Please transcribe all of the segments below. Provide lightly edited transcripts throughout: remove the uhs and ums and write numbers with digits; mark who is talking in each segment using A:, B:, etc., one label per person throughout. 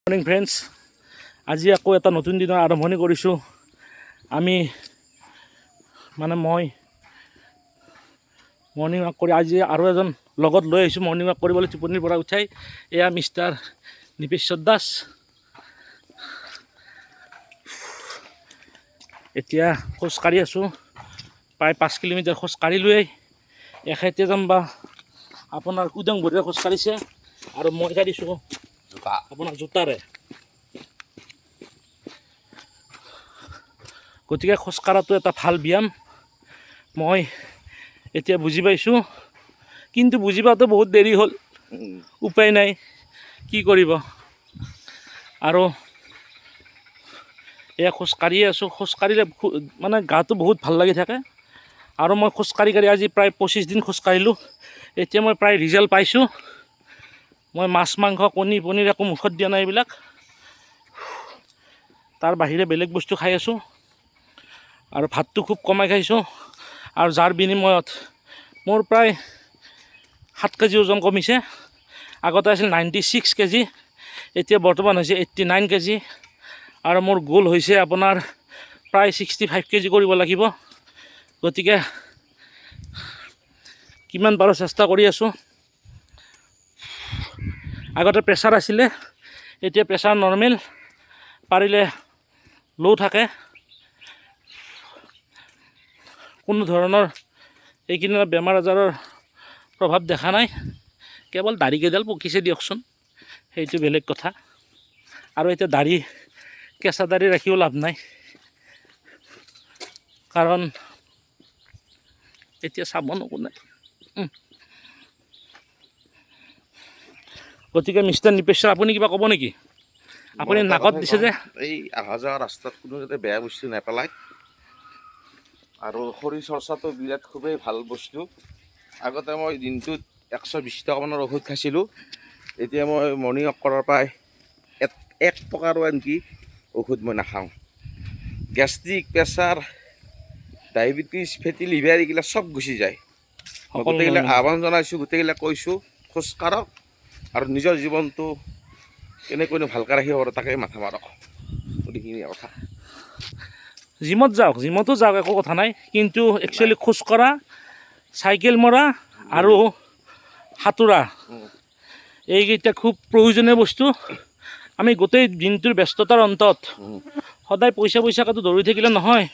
A: Morning friends, আজি আকৌ এটা নতুন দিনৰ আৰম্ভণি কৰিছোঁ। মই মৰ্ণিং ৱাক কৰি আজি আৰু এজন লগত লৈ আহিছোঁ মৰ্ণিং ৱাক কৰিবলৈ টোপনিৰ পৰা উঠাই। এয়া মিষ্টাৰ নিপেশ্বৰ দাস। এতিয়া খোজকাঢ়ি আছোঁ, প্ৰায় 5 কিলোমিটাৰ খোজকাঢ়িলোৱেই। এখেতে যাম বা আপোনাৰ উদাং ভৰিৰে খোজকাঢ়িছে আৰু মই কাঢ়িছোঁ আপোনাৰ জোতাৰে। গতিকে খোজকাঢ়াটো এটা ভাল ব্যায়াম, মই এতিয়া বুজি পাইছোঁ। কিন্তু বুজি পাওঁতে বহুত দেৰি হ'ল, উপায় নাই, কি কৰিব। আৰু এয়া খোজকাঢ়িয়ে আছোঁ। খোজকাঢ়িলে মানে গাটো বহুত ভাল লাগি থাকে। আৰু মই খোজকাঢ়ি আজি প্ৰায় 25 দিন খোজকাঢ়িলোঁ। এতিয়া মই প্ৰায় ৰিজাল্ট পাইছোঁ। মই মাছ মাংস কণী পনীৰ একো মুখত দিয়া নাই। এইবিলাক তাৰ বাহিৰে বেলেগ বস্তু খাই আছোঁ আৰু ভাতটো খুব কমাই খাইছোঁ। আৰু যাৰ বিনিময়ত মোৰ প্ৰায় 7 কেজি ওজন কমিছে। আগতে আছিল 96 কেজি, এতিয়া বৰ্তমান হৈছে 89 কেজি। আৰু মোৰ গোল হৈছে আপোনাৰ প্ৰায় 65 কেজি কৰিব লাগিব। গতিকে কিমান পাৰোঁ চেষ্টা কৰি আছোঁ। আগতে প্ৰেছাৰ আছিলে, এতিয়া প্ৰেছাৰ নৰ্মেল, পাৰিলে ল' থাকে। কোনো ধৰণৰ এইখিনি বেমাৰ আজাৰৰ প্ৰভাৱ দেখা নাই। কেৱল দাঢ়িকেইডাল পকিছে দিয়কচোন, সেইটো বেলেগ কথা। আৰু এতিয়া কেঁচা দাঢ়ি ৰাখিও লাভ নাই, কাৰণ এতিয়া চাব নোকোনে। গতিকে মিষ্টাৰ নিপেশ্বৰ, আপুনি কিবা ক'ব নেকি? আপুনি নাকত দিছে যে
B: এই অহা যোৱা ৰাস্তাত কোনো যাতে বেয়া বস্তু নেপেলায়। আৰু শৰীৰ চৰ্চাটো বিৰাট খুবেই ভাল বস্তু। আগতে মই দিনটোত 120 টকামানৰ ঔষধ খাইছিলোঁ। এতিয়া মই মৰ্ণিং ৱাক কৰাৰ পৰাই 1 টকাৰো আনকি ঔষধ মই নাখাওঁ। গেষ্ট্ৰিক, প্ৰেছাৰ, ডায়েবেটিছ, ফেটি লিভাৰ এইগিলা চব গুচি যায়। মই গোটেইগিলাক আহ্বান জনাইছোঁ, গোটেইগিলাক কৈছোঁ খোজ কাঢ়ক আৰু নিজৰ জীৱনটো কেনেকৈনো ভালকৈ ৰাখিব পাৰোঁ তাকে মাথা মাৰক। গোটেইখিনি কথা।
A: জিমত যাওক, জিমতো যাওক, একো কথা নাই। কিন্তু একচুৱেলি খোজকঢ়া, চাইকেল মৰা আৰু সাঁতোৰা এইকেইটা খুব প্ৰয়োজনীয় বস্তু। আমি গোটেই দিনটোৰ ব্যস্ততাৰ অন্তত সদায় পইচাটো দৌৰি থাকিলে নহয়।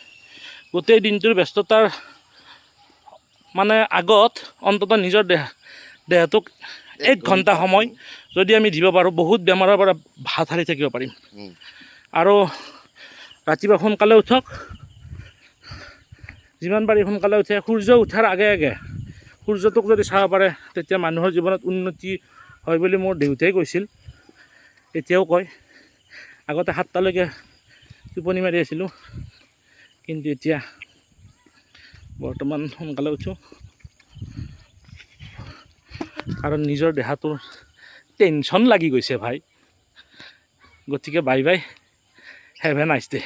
A: গোটেই দিনটোৰ ব্যস্ততাৰ মানে আগত অন্তত নিজৰ দেহটোক 1 ঘণ্টা সময় যদি আমি দিব পাৰোঁ, বহুত বেমাৰৰ পৰা হাত সাৰি থাকিব পাৰিম। আৰু ৰাতিপুৱা সোনকালে উঠক, যিমান পাৰি সোনকালে উঠে। সূৰ্য উঠাৰ আগে আগে সূৰ্যটোক যদি চাব পাৰে, তেতিয়া মানুহৰ জীৱনত উন্নতি হয় বুলি মোৰ দেউতাই কৈছিল, এতিয়াও কয়। আগতে 7টালৈকে টোপনি মাৰি আছিলোঁ, কিন্তু এতিয়া বৰ্তমান সোনকালে উঠোঁ। কাৰণ নিজৰ দেহাটোৰ টেনশ্যন লাগি গৈছে ভাই। গতিকে bye bye, have a nice day.